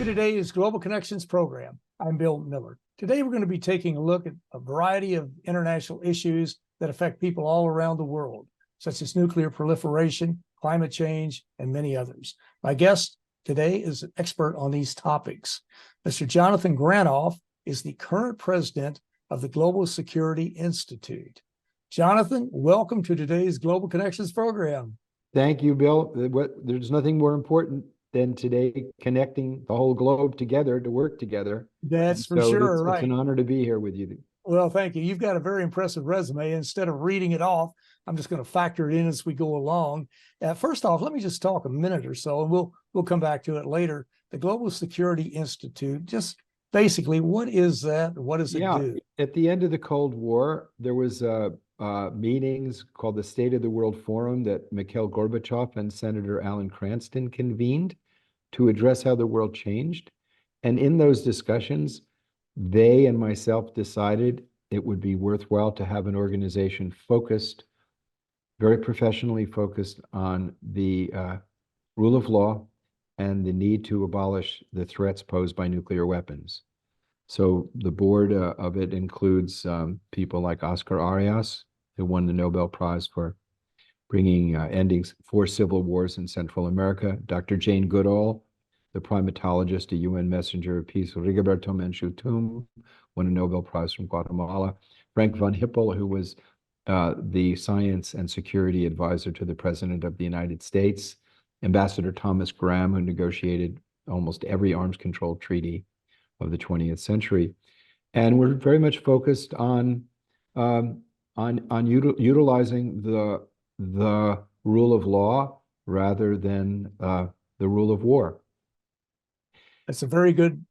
today's Global Connections program. I'm Bill Miller. Today, we're going to be taking a look at a variety of international issues that affect people all around the world, such as nuclear proliferation, climate change, and many others. My guest today is an expert on these topics. Mr. Jonathan Granoff is the current president of the Global Security Institute. Jonathan, welcome to today's Global Connections program. Thank you, Bill. There's nothing more important than today connecting the whole globe together to work together. That's for sure, right. It's an honor to be here with you. Well, thank you. You've got a very impressive resume. Instead of reading it off, I'm just going to factor it in as we go along. First off, let me just talk a minute or so, and we'll come back to it later. The Global Security Institute, just basically, what is that? What does it do? At the end of the Cold War, there was meetings called the State of the World Forum that Mikhail Gorbachev and Senator Alan Cranston convened to address how the world changed. And in those discussions, they and myself decided it would be worthwhile to have an organization focused, very professionally focused on the rule of law and the need to abolish the threats posed by nuclear weapons. So the board of it includes people like Oscar Arias, who won the Nobel Prize for ending 4 civil wars in Central America, Dr. Jane Goodall, the primatologist, a UN messenger of peace, Rigoberto Menchu Tum, won a Nobel Prize from Guatemala, Frank von Hippel, who was the science and security advisor to the President of the United States, Ambassador Thomas Graham, who negotiated almost every arms control treaty of the 20th century. And we're very much focused on utilizing the rule of law rather than the rule of war. That's a very good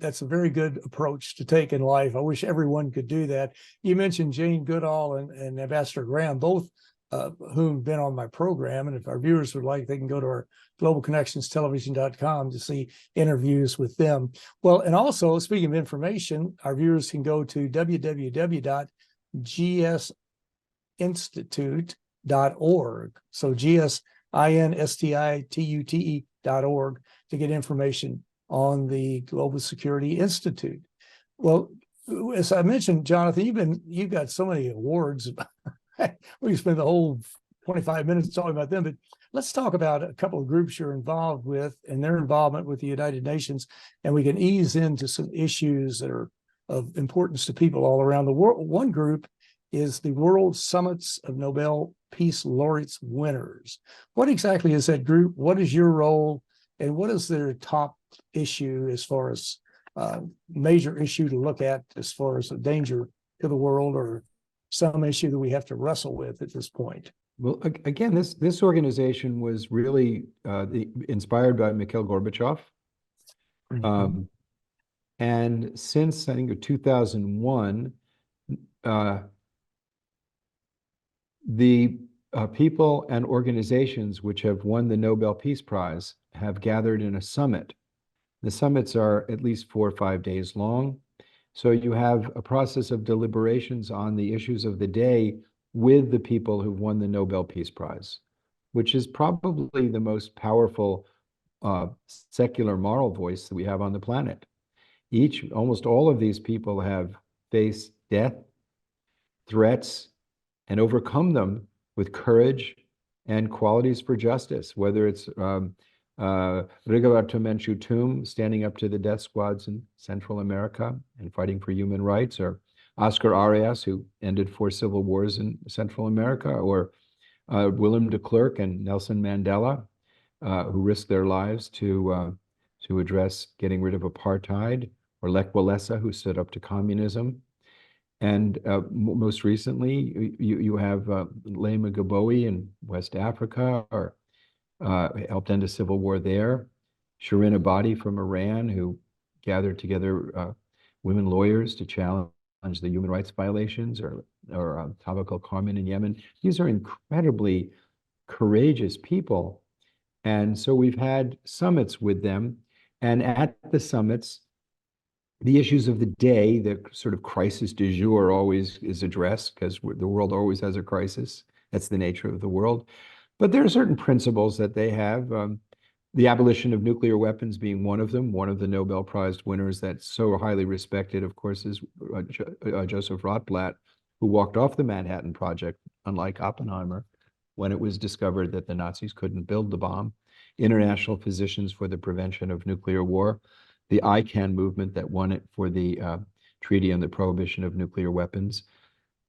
approach to take in life. I wish everyone could do that. You mentioned Jane Goodall and Ambassador Graham, both whom have been on my program. And if our viewers would like, they can go to our globalconnectionstelevision.com to see interviews with them. Well, and also, speaking of information, our viewers can go to www.gsinstitute.org. So GSINSTITUTE.org to get information on the Global Security Institute. Well, as I mentioned, Jonathan, you've got so many awards. We can spend the whole 25 minutes talking about them, but let's talk about a couple of groups you're involved with and their involvement with the United Nations, and we can ease into some issues that are of importance to people all around the world. One group is the World Summits of Nobel Peace Laureates winners. What exactly is that group? What is your role? And what is their top issue as far as major issue to look at as far as a danger to the world or some issue that we have to wrestle with at this point? Well, again, this organization was really inspired by Mikhail Gorbachev. Mm-hmm. And since, I think, 2001, the people and organizations which have won the Nobel Peace Prize have gathered in a summit. The summits are at least 4 or 5 days long. So you have a process of deliberations on the issues of the day with the people who've won the Nobel Peace Prize, which is probably the most powerful secular moral voice that we have on the planet. Almost all of these people have faced death, threats, and overcome them with courage and qualities for justice, whether it's Rigoberto Menchu Tum standing up to the death squads in Central America and fighting for human rights, or Oscar Arias, who ended 4 civil wars in Central America, or Willem de Klerk and Nelson Mandela, who risked their lives to address getting rid of apartheid, or Lech Walesa, who stood up to communism. And most recently, you have Laima Gaboui in West Africa, or helped end a civil war there. Shirin Ebadi from Iran, who gathered together women lawyers to challenge the human rights violations, or Tawakkol Karman in Yemen. These are incredibly courageous people. And so we've had summits with them. And at the summits, the issues of the day, the sort of crisis du jour always is addressed, because the world always has a crisis. That's the nature of the world. But there are certain principles that they have. The abolition of nuclear weapons being one of them. One of the Nobel Prize winners that's so highly respected, of course, is Joseph Rotblat, who walked off the Manhattan Project, unlike Oppenheimer, when it was discovered that the Nazis couldn't build the bomb. International Physicians for the Prevention of Nuclear War, the ICAN movement that won it for the Treaty on the Prohibition of Nuclear Weapons.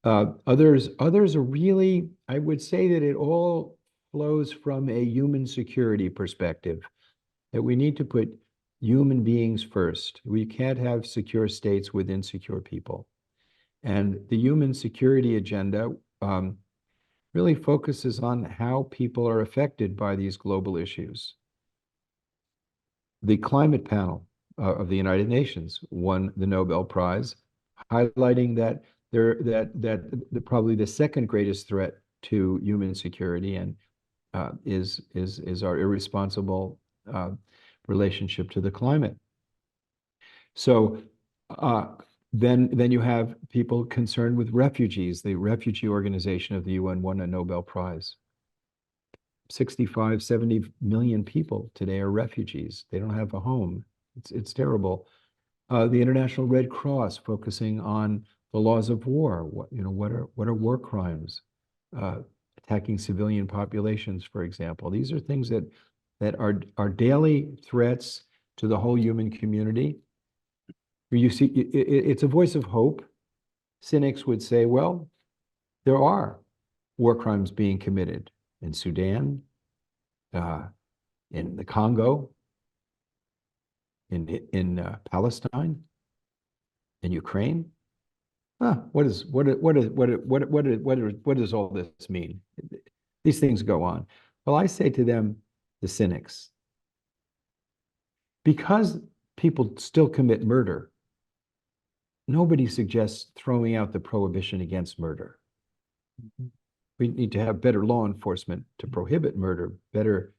Others are really, I would say that it all flows from a human security perspective, that we need to put human beings first. We can't have secure states with insecure people. And the human security agenda really focuses on how people are affected by these global issues. The climate panel of the United Nations won the Nobel Prize, highlighting that probably the second greatest threat to human security and is our irresponsible relationship to the climate. So then you have people concerned with refugees. The Refugee Organization of the UN won a Nobel Prize. 65, 70 million people today are refugees. They don't have a home. It's terrible. The International Red Cross focusing on the laws of war. What are war crimes? Attacking civilian populations, for example. These are things that are daily threats to the whole human community. You see, it's a voice of hope. Cynics would say, well, there are war crimes being committed in Sudan, in the Congo, in Palestine, in Ukraine. What does all this mean? These things go on. Well, I say to them, the cynics, because people still commit murder, nobody suggests throwing out the prohibition against murder. We need to have better law enforcement to prohibit murder, better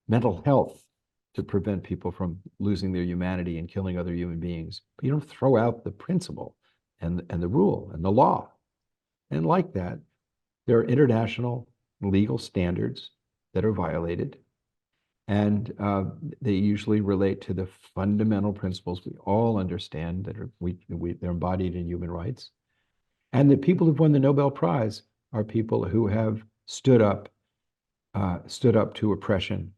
mental health to prevent people from losing their humanity and killing other human beings. But you don't throw out the principle and the rule and the law. And like that, there are international legal standards that are violated. And they usually relate to the fundamental principles we all understand that they're embodied in human rights. And the people who've won the Nobel Prize are people who have stood up to oppression,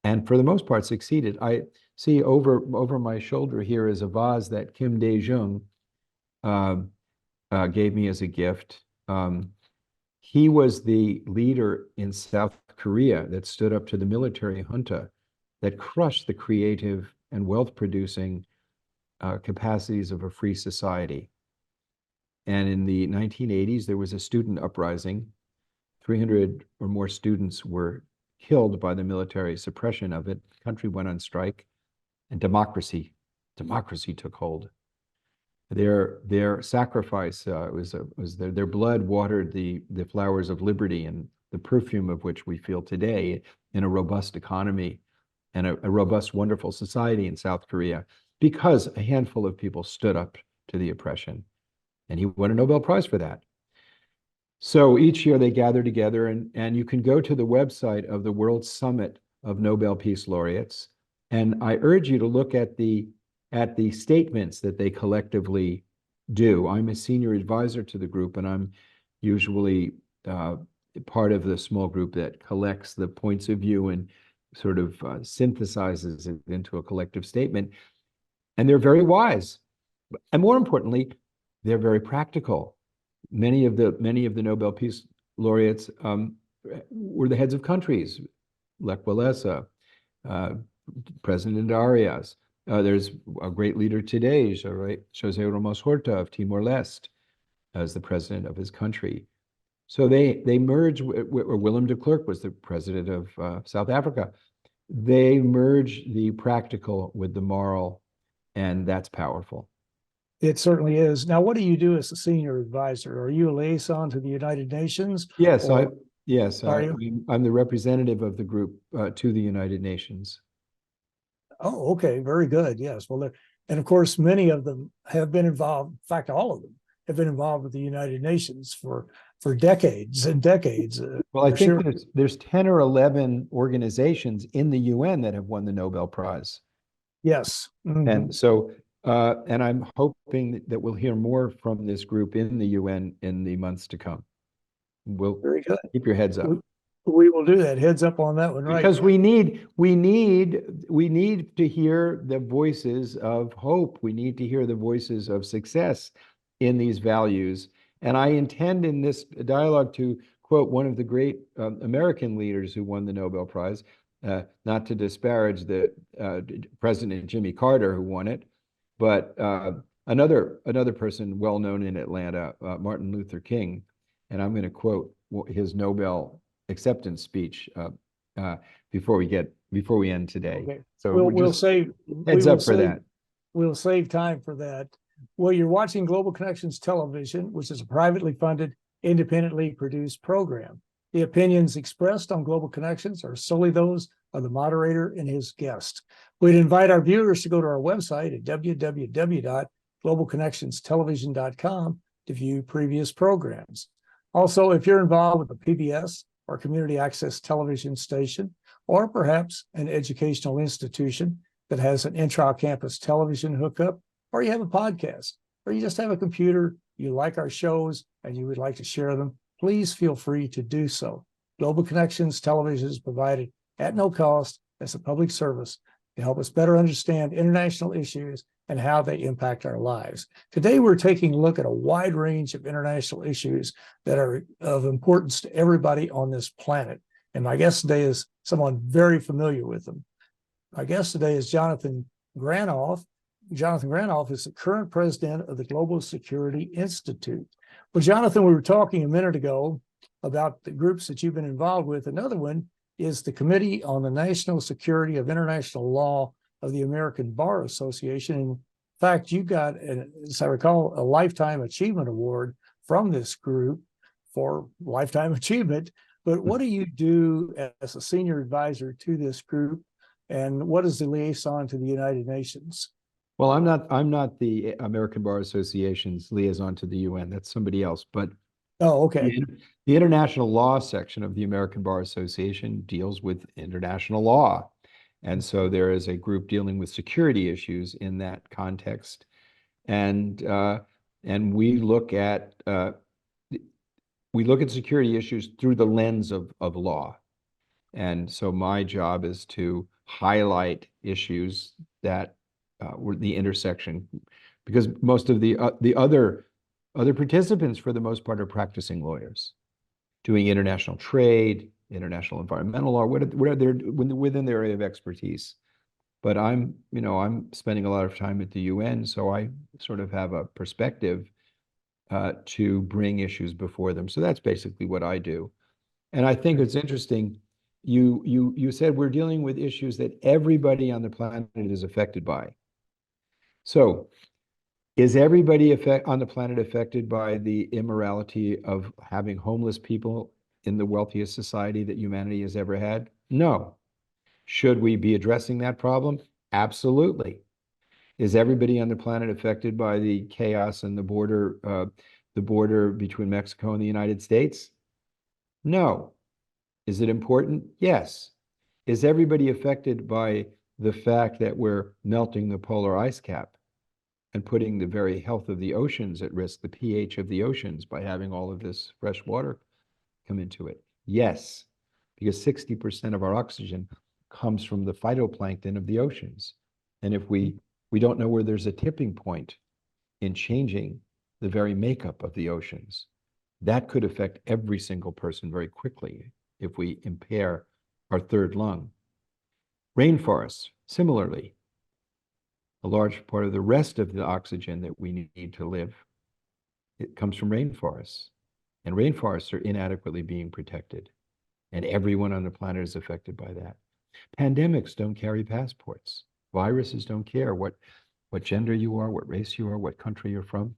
and for the most part succeeded. I see over my shoulder here is a vase that Kim Dae-jung gave me as a gift. He was the leader in South Korea that stood up to the military junta that crushed the creative and wealth-producing capacities of a free society. And in the 1980s, there was a student uprising. 300 or more students were killed by the military suppression of it. The country went on strike, and democracy took hold. Their sacrifice was their blood watered the flowers of liberty and the perfume of which we feel today in a robust economy and a robust, wonderful society in South Korea, because a handful of people stood up to the oppression. And he won a Nobel Prize for that. So each year they gather together, and you can go to the website of the World Summit of Nobel Peace Laureates. And I urge you to look at the statements that they collectively do. I'm a senior advisor to the group, and I'm usually part of the small group that collects the points of view and sort of synthesizes it into a collective statement. And they're very wise. And more importantly, they're very practical. Many of the Nobel Peace Laureates were the heads of countries. Lech Walesa, President Arias. There's a great leader today, José Ramos Horta of Timor-Leste, as the president of his country. So they merge. Willem de Klerk was the president of South Africa. They merge the practical with the moral, and that's powerful. It certainly is. Now, what do you do as a senior advisor? Are you a liaison to the United Nations? Yes, I'm the representative of the group to the United Nations. Oh, okay, very good. Yes, well, and of course, many of them have been involved. In fact, all of them have been involved with the United Nations for for decades and decades. Well, I for think sure. there's 10 or 11 organizations in the UN that have won the Nobel Prize. Yes. And so, and I'm hoping that we'll hear more from this group in the UN in the months to come. We'll Very good. keep your heads up. We will do that. Heads up on that one, right? Because we need to hear the voices of hope. We need to hear the voices of success in these values. And I intend in this dialogue to quote one of the great American leaders who won the Nobel Prize, not to disparage the President Jimmy Carter who won it, but another person well known in Atlanta, Martin Luther King. And I'm going to quote his Nobel acceptance speech before we end today. Okay. So We'll save heads up for that. We'll save time for that. Well, you're watching Global Connections Television, which is a privately funded, independently produced program. The opinions expressed on Global Connections are solely those of the moderator and his guest. We'd invite our viewers to go to our website at www.globalconnectionstelevision.com to view previous programs. Also, if you're involved with a PBS or community access television station, or perhaps an educational institution that has an intra-campus television hookup, or you have a podcast, or you just have a computer, you like our shows, and you would like to share them, please feel free to do so. Global Connections Television is provided at no cost as a public service to help us better understand international issues and how they impact our lives. Today, we're taking a look at a wide range of international issues that are of importance to everybody on this planet. And my guest today is someone very familiar with them. My guest today is Jonathan Granoff. Jonathan Granoff is the current president of the Global Security Institute. Well, Jonathan, we were talking a minute ago about the groups that you've been involved with. Another one is the Committee on the National Security of International Law of the American Bar Association. In fact, you got, as I recall, a Lifetime Achievement Award from this group for lifetime achievement. But what do you do as a senior advisor to this group? And what is the liaison to the United Nations? Well, I'm not the American Bar Association's liaison to the UN. That's somebody else. But oh, okay. The international law section of the American Bar Association deals with international law. And so there is a group dealing with security issues in that context. And we look at security issues through the lens of law. And so my job is to highlight issues that were the intersection, because most of the other participants, for the most part, are practicing lawyers, doing international trade, international environmental law, whatever they're within their area of expertise. But I'm spending a lot of time at the UN, so I sort of have a perspective to bring issues before them. So that's basically what I do. And I think it's interesting. You said we're dealing with issues that everybody on the planet is affected by. So is everybody on the planet affected by the immorality of having homeless people in the wealthiest society that humanity has ever had? No. Should we be addressing that problem? Absolutely. Is everybody on the planet affected by the chaos and the border between Mexico and the United States? No. Is it important? Yes. Is everybody affected by the fact that we're melting the polar ice cap and putting the very health of the oceans at risk, the pH of the oceans, by having all of this fresh water come into it? Yes, because 60% of our oxygen comes from the phytoplankton of the oceans. And if we don't know where there's a tipping point in changing the very makeup of the oceans, that could affect every single person very quickly if we impair our third lung. Rainforests, similarly, a large part of the rest of the oxygen that we need to live, it comes from rainforests. And rainforests are inadequately being protected. And everyone on the planet is affected by that. Pandemics don't carry passports. Viruses don't care what gender you are, what race you are, what country you're from.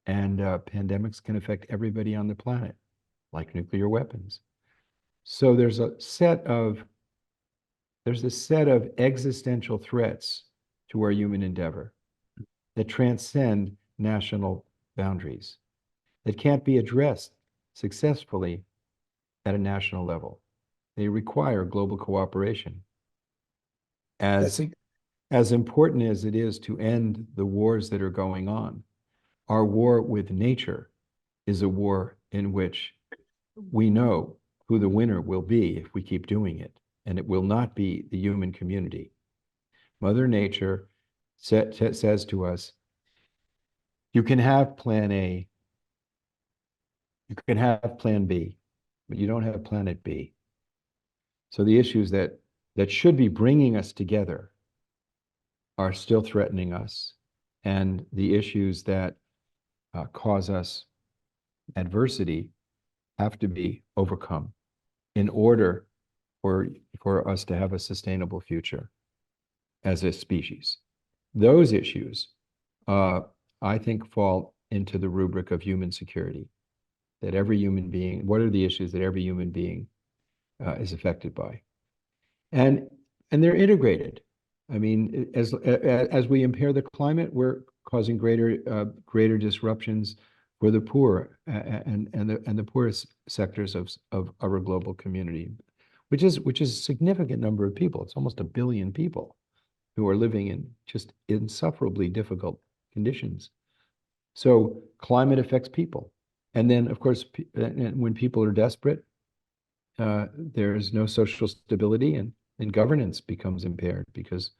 And pandemics can affect everybody on the planet, like nuclear weapons. So there's a set of existential threats to our human endeavor that transcend national boundaries, that can't be addressed successfully at a national level. They require global cooperation. That's As important as it is to end the wars that are going on, our war with nature is a war in which we know who the winner will be if we keep doing it, and it will not be the human community. Mother Nature says to us, you can have plan A, you can have plan B, but you don't have planet B. So the issues that should be bringing us together are still threatening us. And the issues that cause us adversity have to be overcome in order for us to have a sustainable future as a species. Those issues, I think, fall into the rubric of human security, that every human being, what are the issues that every human being is affected by? And they're integrated. I mean, as we impair the climate, we're causing greater disruptions for the poor and the poorest sectors of our global community, which is a significant number of people. It's almost 1 billion people who are living in just insufferably difficult conditions. So climate affects people. And then, of course, when people are desperate, there's no social stability, and governance becomes impaired, because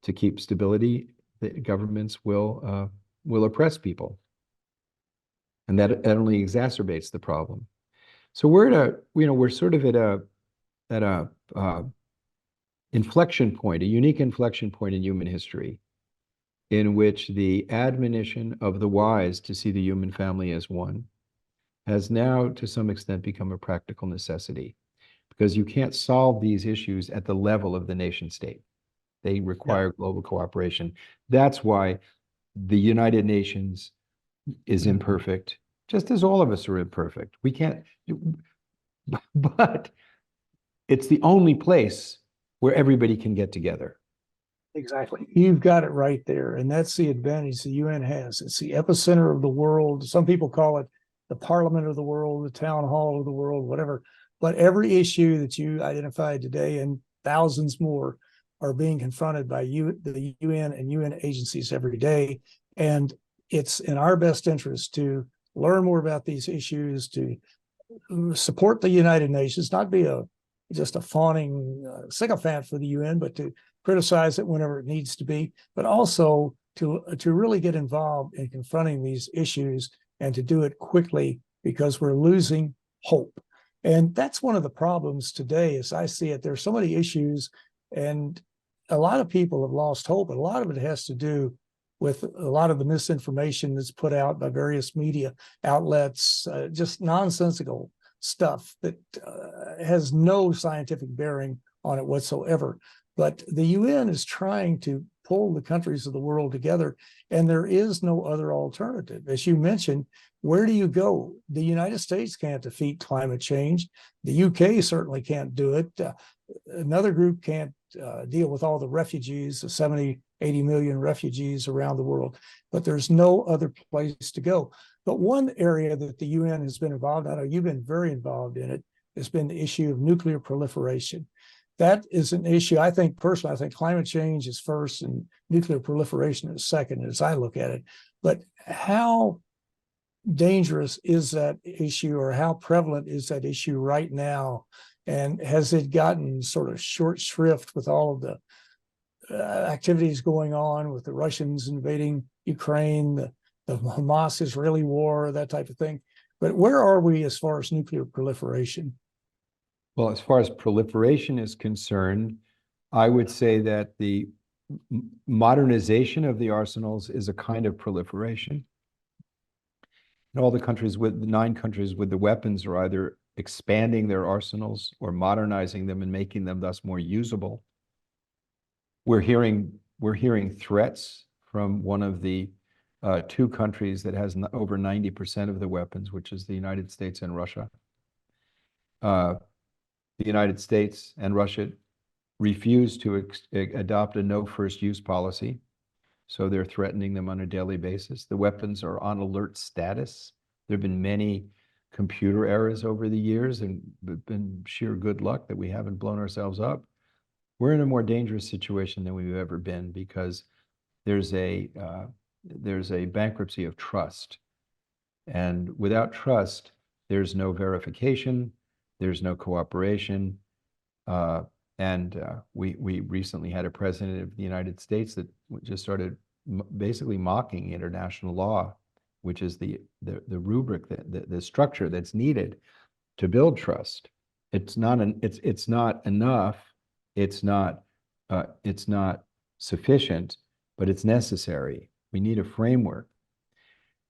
to keep stability, the governments will oppress people. And that only exacerbates the problem. So we're sort of at a inflection point, a unique inflection point in human history, in which the admonition of the wise to see the human family as one has now, to some extent, become a practical necessity, because you can't solve these issues at the level of the nation state. They require global cooperation. That's why the United Nations is imperfect, just as all of us are imperfect. We can't, but it's the only place where everybody can get together. Exactly. You've got it right there. And that's the advantage the UN has. It's the epicenter of the world. Some people call it the parliament of the world, the town hall of the world, whatever. But every issue that you identified today, and thousands more, are being confronted by the UN and UN agencies every day. And it's in our best interest to learn more about these issues, to support the United Nations, not be just a fawning sycophant for the UN, but to criticize it whenever it needs to be, but also to really get involved in confronting these issues, and to do it quickly, because we're losing hope. And that's one of the problems today, as I see it. There's so many issues, and a lot of people have lost hope. And a lot of it has to do with a lot of the misinformation that's put out by various media outlets, just nonsensical stuff that has no scientific bearing on it whatsoever. But the UN is trying to pull the countries of the world together, and there is no other alternative. As you mentioned, where do you go? The United States can't defeat climate change. The UK certainly can't do it. Another group can't deal with all the refugees, the 70, 80 million refugees around the world, but there's no other place to go. But one area that the UN has been involved in, I know you've been very involved in it, has been the issue of nuclear proliferation. That is an issue, I think, personally, I think climate change is first and nuclear proliferation is second, as I look at it. But how dangerous is that issue, or how prevalent is that issue right now? And has it gotten sort of short shrift with all of the activities going on with the Russians invading Ukraine, the Hamas-Israeli war, that type of thing? But where are we as far as nuclear proliferation? Well, as far as proliferation is concerned, I would say that the modernization of the arsenals is a kind of proliferation. And all the 9 countries with the weapons are either expanding their arsenals or modernizing them and making them thus more usable. We're hearing threats from one of the 2 countries that has over 90% of the weapons, which is the United States and Russia. The United States and Russia refuse to adopt a no first use policy, so they're threatening them on a daily basis. The weapons are on alert status. There have been many computer errors over the years, and it's been sheer good luck that we haven't blown ourselves up. We're in a more dangerous situation than we've ever been, because there's a bankruptcy of trust. And without trust, there's no verification, there's no cooperation. We recently had a president of the United States that just started basically mocking international law, which is the rubric, the structure that's needed to build trust. It's not enough. It's not sufficient, but it's necessary. We need a framework.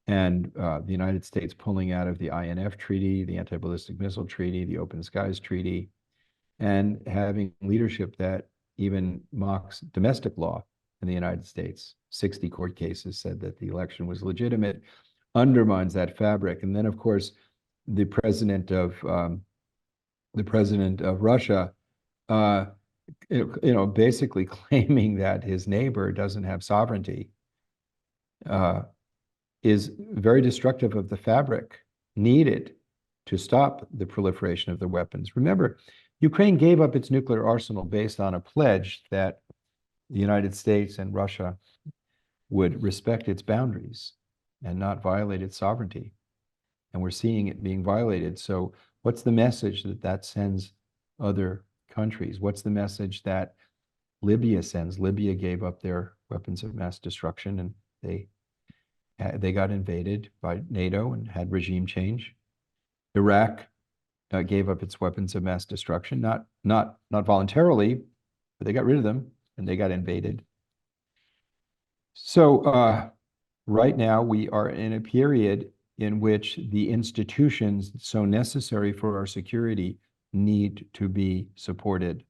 And the United States pulling out of the INF Treaty, the Anti-Ballistic Missile Treaty, the Open Skies Treaty, and having leadership that even mocks domestic law in the United States. 60 court cases said that the election was legitimate, undermines that fabric. And then, of course, the president of Russia, basically claiming that his neighbor doesn't have sovereignty, is very destructive of the fabric needed to stop the proliferation of the weapons. Remember, Ukraine gave up its nuclear arsenal based on a pledge that the United States and Russia would respect its boundaries and not violate its sovereignty. And we're seeing it being violated. So what's the message that sends other countries? What's the message that Libya sends? Libya gave up their weapons of mass destruction, and they got invaded by NATO and had regime change. Iraq gave up its weapons of mass destruction, not voluntarily, but they got rid of them and they got invaded. So right now we are in a period in which the institutions so necessary for our security need to be supported.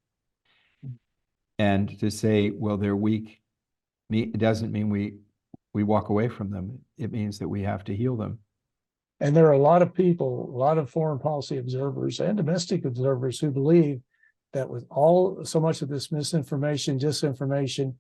And to say, well, they're weak, it doesn't mean we walk away from them. It means that we have to heal them. And there are a lot of people, a lot of foreign policy observers and domestic observers who believe that with so much of this misinformation, disinformation,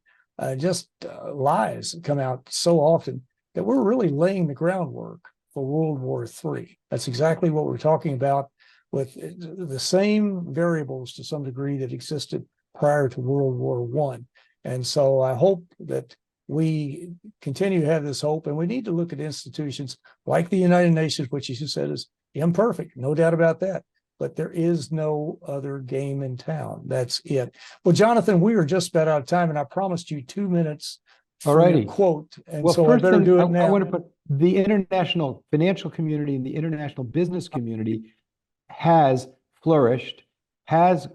lies come out so often, that we're really laying the groundwork for World War III. That's exactly what we're talking about, with the same variables to some degree that existed prior to World War I. And so I hope that we continue to have this hope, and we need to look at institutions like the United Nations, which you said is imperfect, no doubt about that, but there is no other game in town. That's it. Well, Jonathan, we are just about out of time, and I promised you 2 minutes for your quote, and well, so I better do it now. I want to put the international financial community and the international business community has flourished, has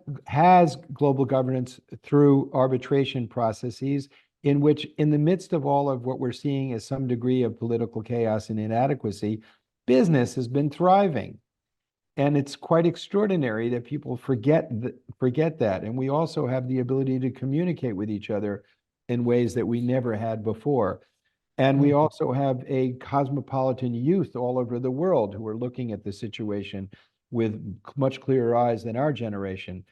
global governance through arbitration processes, in which, in the midst of all of what we're seeing as some degree of political chaos and inadequacy, business has been thriving. And it's quite extraordinary that people forget that. And we also have the ability to communicate with each other in ways that we never had before. And we also have a cosmopolitan youth all over the world who are looking at the situation with much clearer eyes than our generation.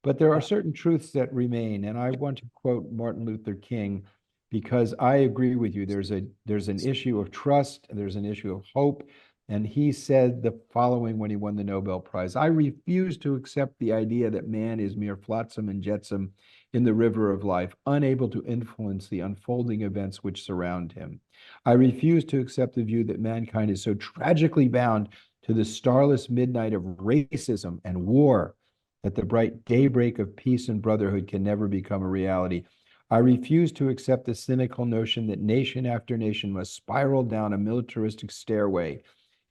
But there are certain truths that remain, and I want to quote Martin Luther King, because I agree with you. There's an issue of trust, and there's an issue of hope, and he said the following when he won the Nobel Prize: "I refuse to accept the idea that man is mere flotsam and jetsam in the river of life, unable to influence the unfolding events which surround him. I refuse to accept the view that mankind is so tragically bound to the starless midnight of racism and war that the bright daybreak of peace and brotherhood can never become a reality. I refuse to accept the cynical notion that nation after nation must spiral down a militaristic stairway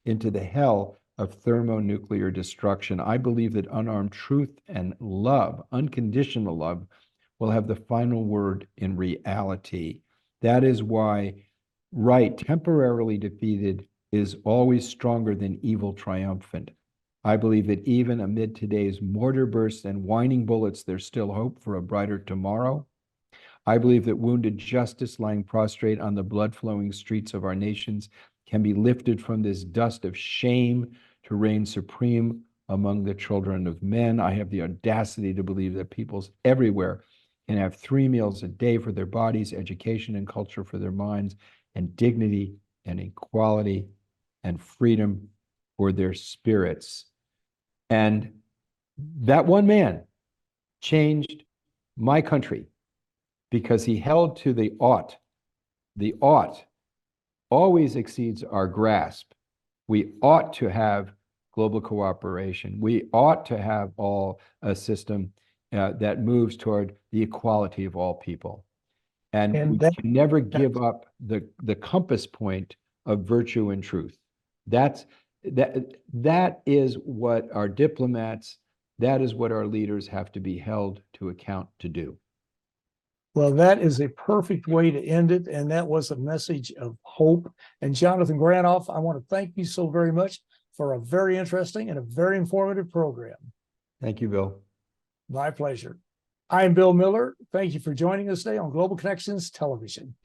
into the hell of thermonuclear destruction. I believe that unarmed truth and love, unconditional love, will have the final word in reality. That is why right, temporarily defeated, is always stronger than evil triumphant. I believe that even amid today's mortar bursts and whining bullets, there's still hope for a brighter tomorrow. I believe that wounded justice lying prostrate on the blood-flowing streets of our nations can be lifted from this dust of shame to reign supreme among the children of men. I have the audacity to believe that peoples everywhere can have 3 meals a day for their bodies, education and culture for their minds, and dignity and equality and freedom for their spirits. And that one man changed my country because he held to the ought. The ought always exceeds our grasp. We ought to have global cooperation. We ought to have a system that moves toward the equality of all people. And we can never give up the compass point of virtue and truth. That is what our diplomats, that is what our leaders have to be held to account to do. Well, that is a perfect way to end it. And that was a message of hope. And Jonathan Granoff, I want to thank you so very much for a very interesting and a very informative program. Thank you, Bill. My pleasure. I'm Bill Miller. Thank you for joining us today on Global Connections Television.